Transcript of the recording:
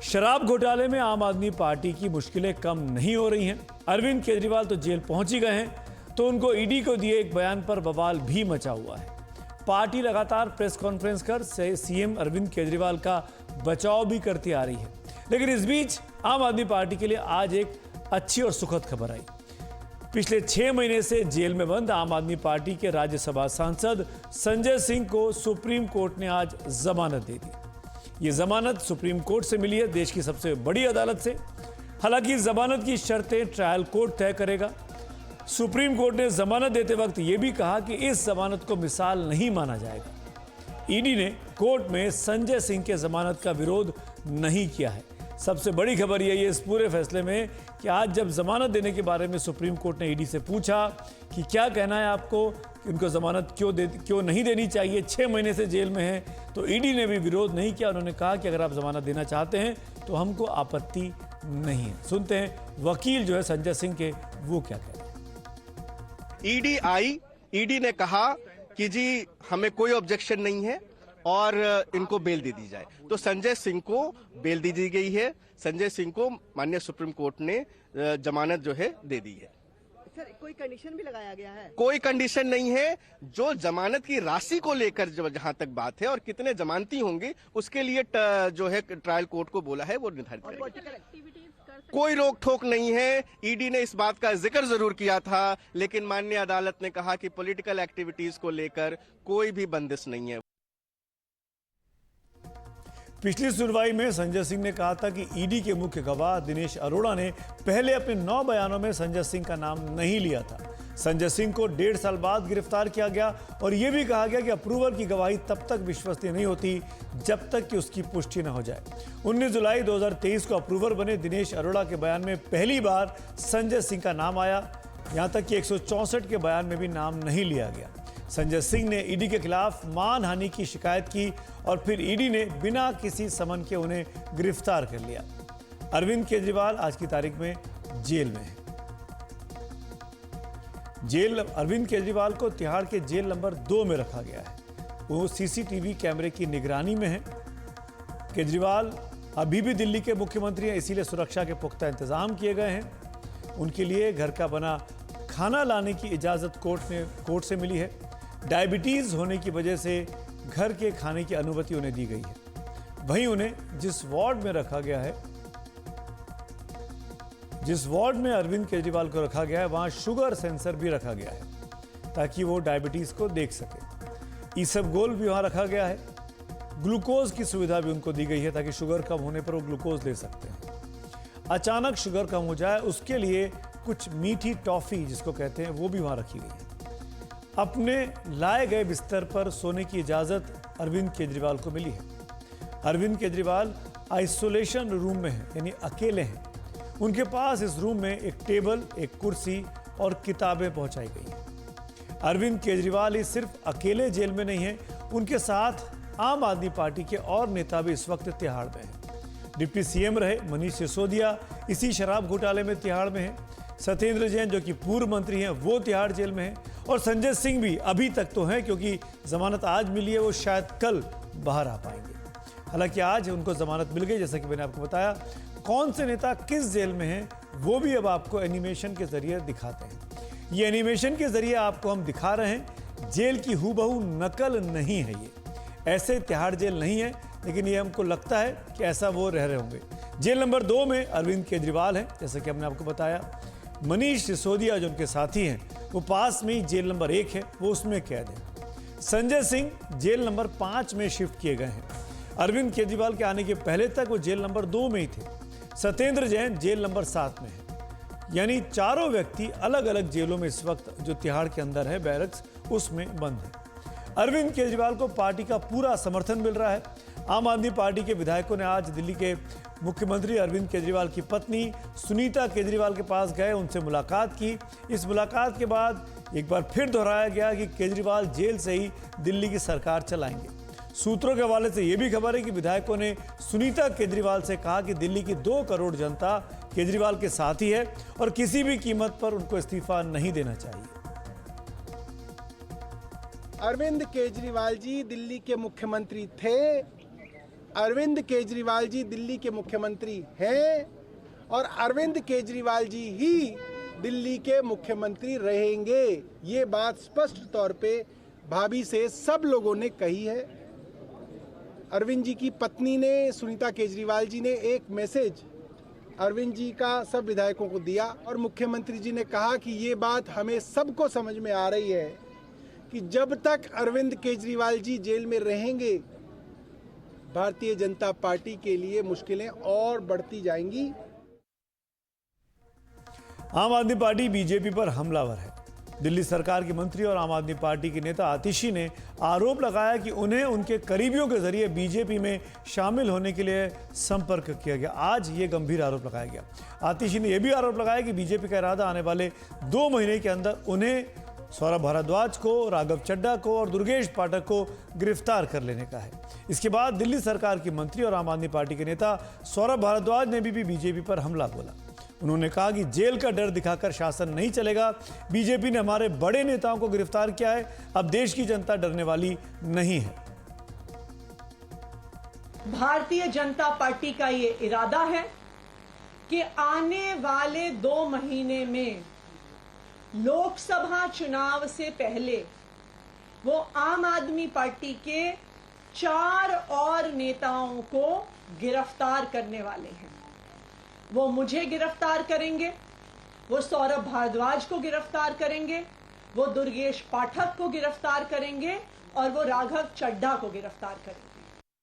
शराब घोटाले में आम आदमी पार्टी की मुश्किलें कम नहीं हो रही हैं। अरविंद केजरीवाल तो जेल पहुंच ही गए हैं, तो उनको ईडी को दिए एक बयान पर बवाल भी मचा हुआ है। पार्टी लगातार प्रेस कॉन्फ्रेंस कर सीएम अरविंद केजरीवाल का बचाव भी करती आ रही है। लेकिन इस बीच आम आदमी पार्टी के लिए आज एक अच्छी और सुखद खबर आई। पिछले 6 महीने से जेल में बंद आम आदमी पार्टी के राज्यसभा सांसद संजय सिंह को सुप्रीम कोर्ट ने आज जमानत दे दी। ये जमानत सुप्रीम कोर्ट से मिली है, देश की सबसे बड़ी अदालत से। हालांकि जमानत की शर्तें ट्रायल कोर्ट तय करेगा। सुप्रीम कोर्ट ने जमानत देते वक्त यह भी कहा कि इस जमानत को मिसाल नहीं माना जाएगा। ईडी ने कोर्ट में संजय सिंह के जमानत का विरोध नहीं किया है। सबसे बड़ी खबर यही है इस पूरे फैसले में कि आज जब जमानत देने के बारे में सुप्रीम कोर्ट ने ईडी से पूछा कि क्या कहना है आपको कि उनको जमानत क्यों नहीं देनी चाहिए, 6 महीने से जेल में हैं, तो ईडी ने भी विरोध नहीं किया। उन्होंने कहा कि अगर आप जमानत देना चाहते हैं तो हमको आपत्ति नहीं है। सुनते हैं वकील जो है संजय सिंह के, वो क्या कहते हैं। ईडी आई, ईडी ने कहा कि जी हमें कोई ऑब्जेक्शन नहीं है और इनको बेल दे दी जाए, तो संजय सिंह को बेल दे दी गई है। संजय सिंह को माननीय सुप्रीम कोर्ट ने जमानत जो है दे दी है। सर, कोई कंडीशन भी लगाया गया है? कोई कंडीशन नहीं है। जो जमानत की राशि को लेकर जहां तक बात है और कितने जमानती होंगे उसके लिए जो है ट्रायल कोर्ट को बोला है वो निर्धारित करेगा। कोई रोक ठोक नहीं है। ईडी ने इस बात का जिक्र जरूर किया था, लेकिन माननीय अदालत ने कहा कि पॉलिटिकल एक्टिविटीज को लेकर कोई भी बंदिश नहीं है। पिछली सुनवाई में संजय सिंह ने कहा था कि ईडी के मुख्य गवाह दिनेश अरोड़ा ने पहले अपने 9 बयानों में संजय सिंह का नाम नहीं लिया था। संजय सिंह को 1.5 साल बाद गिरफ्तार किया गया और यह भी कहा गया कि अप्रूवर की गवाही तब तक विश्वसनीय नहीं होती जब तक कि उसकी पुष्टि न हो जाए। 19 जुलाई 2023 को अप्रूवर बने दिनेश अरोड़ा के बयान में पहली बार संजय सिंह का नाम आया। यहां तक कि 164 के बयान में भी नाम नहीं लिया गया। संजय सिंह ने ईडी के खिलाफ मानहानि की शिकायत की और फिर ईडी ने बिना किसी समन के उन्हें गिरफ्तार कर लिया। अरविंद केजरीवाल आज की तारीख में जेल में है। अरविंद केजरीवाल को तिहाड़ के जेल नंबर 2 में रखा गया है। वो सीसीटीवी कैमरे की निगरानी में है। केजरीवाल अभी भी दिल्ली के मुख्यमंत्री हैं, इसीलिए सुरक्षा के पुख्ता इंतजाम किए गए हैं। उनके लिए घर का बना खाना लाने की इजाजत कोर्ट से मिली है। डायबिटीज होने की वजह से घर के खाने की अनुमति उन्हें दी गई है। वहीं उन्हें जिस वार्ड में रखा गया है, जिस वार्ड में अरविंद केजरीवाल को रखा गया है, वहां शुगर सेंसर भी रखा गया है ताकि वो डायबिटीज को देख सके। ईसबगोल भी वहां रखा गया है। ग्लूकोज की सुविधा भी उनको दी गई है ताकि शुगर कम होने पर वो ग्लूकोज ले सकते हैं। अचानक शुगर कम हो जाए उसके लिए कुछ मीठी टॉफी जिसको कहते हैं वो भी वहां रखी गई है। अपने लाए गए बिस्तर पर सोने की इजाजत अरविंद केजरीवाल को मिली है। अरविंद केजरीवाल आइसोलेशन रूम में हैं, यानी अकेले हैं। उनके पास इस रूम में एक टेबल, एक कुर्सी और किताबें पहुंचाई गई हैं। अरविंद केजरीवाल ही सिर्फ अकेले जेल में नहीं है, उनके साथ आम आदमी पार्टी के और नेता भी इस वक्त तिहाड़ में हैं। डिप्टी सीएम रहे मनीष सिसोदिया इसी शराब घोटाले में तिहाड़ में हैं। सत्येंद्र जैन जो कि पूर्व मंत्री हैं वो तिहाड़ जेल में हैं और संजय सिंह भी अभी तक तो हैं क्योंकि जमानत आज मिली है, वो शायद कल बाहर आ पाएंगे। हालांकि आज उनको जमानत मिल गई। जैसा कि मैंने आपको बताया, कौन से नेता किस जेल में हैं वो भी अब आपको एनिमेशन के जरिए दिखाते हैं। ये एनिमेशन के जरिए आपको हम दिखा रहे हैं। जेल की हूबहू नकल नहीं है ये, ऐसे तिहाड़ जेल नहीं है, लेकिन ये हमको लगता है कि ऐसा वो रह रहे होंगे। जेल नंबर 2 में अरविंद केजरीवाल हैं, जैसा कि हमने आपको बताया। मनीष सिसोदिया जो उनके साथी हैं वो पास में ही जेल नंबर 1 है, वो उसमें कैद है। संजय सिंह जेल नंबर 5 में शिफ्ट किए गए हैं। अरविंद केजरीवाल के आने के पहले तक वो जेल नंबर 2 में ही थे। सत्येंद्र जैन जेल नंबर 7 में है। यानी चारों व्यक्ति अलग अलग जेलों में इस वक्त जो तिहाड़ के अंदर है, बैरक्स, उसमें बंद है। अरविंद केजरीवाल को पार्टी का पूरा समर्थन मिल रहा है। आम आदमी पार्टी के विधायकों ने आज दिल्ली के मुख्यमंत्री अरविंद केजरीवाल की पत्नी सुनीता केजरीवाल के पास गए, उनसे मुलाकात की। इस मुलाकात के बाद एक बार फिर दोहराया गया कि केजरीवाल जेल से ही दिल्ली की सरकार चलाएंगे। सूत्रों के हवाले से यह भी खबर है कि विधायकों ने सुनीता केजरीवाल से कहा कि दिल्ली की 2 करोड़ जनता केजरीवाल के साथ ही है और किसी भी कीमत पर उनको इस्तीफा नहीं देना चाहिए। अरविंद केजरीवाल जी दिल्ली के मुख्यमंत्री थे अरविंद केजरीवाल जी दिल्ली के मुख्यमंत्री हैं और अरविंद केजरीवाल जी ही दिल्ली के मुख्यमंत्री रहेंगे। ये बात स्पष्ट तौर पे भाभी से सब लोगों ने कही है। अरविंद जी की पत्नी ने, सुनीता केजरीवाल जी ने एक मैसेज अरविंद जी का सब विधायकों को दिया और मुख्यमंत्री जी ने कहा कि ये बात हमें सबको समझ में आ रही है कि जब तक अरविंद केजरीवाल जी जेल में रहेंगे भारतीय जनता पार्टी के लिए मुश्किलें और बढ़ती जाएंगी। आम आदमी पार्टी बीजेपी पर हमलावर है। दिल्ली सरकार के मंत्री और आम आदमी पार्टी के नेता आतिशी ने आरोप लगाया कि उन्हें उनके करीबियों के जरिए बीजेपी में शामिल होने के लिए संपर्क किया गया। आज ये गंभीर आरोप लगाया गया। आतिशी ने यह भी आरोप लगाया कि बीजेपी का इरादा आने वाले 2 महीने के अंदर उन्हें सौरभ भारद्वाज को, राघव चड्ढा को और दुर्गेश पाठक को गिरफ्तार कर लेने का है। इसके बाद दिल्ली सरकार के मंत्री और आम आदमी पार्टी के नेता सौरभ भारद्वाज ने भी बीजेपी पर हमला बोला। उन्होंने कहा कि जेल का डर दिखाकर शासन नहीं चलेगा। बीजेपी ने हमारे बड़े नेताओं को गिरफ्तार किया है, अब देश की जनता डरने वाली नहीं है। भारतीय जनता पार्टी का ये इरादा है कि आने वाले 2 महीने में लोकसभा चुनाव से पहले वो आम आदमी पार्टी के 4 और नेताओं को गिरफ्तार करने वाले हैं। वो मुझे गिरफ्तार करेंगे, वो सौरभ भारद्वाज को गिरफ्तार करेंगे, वो दुर्गेश पाठक को गिरफ्तार करेंगे और वो राघव चड्ढा को गिरफ्तार करेंगे।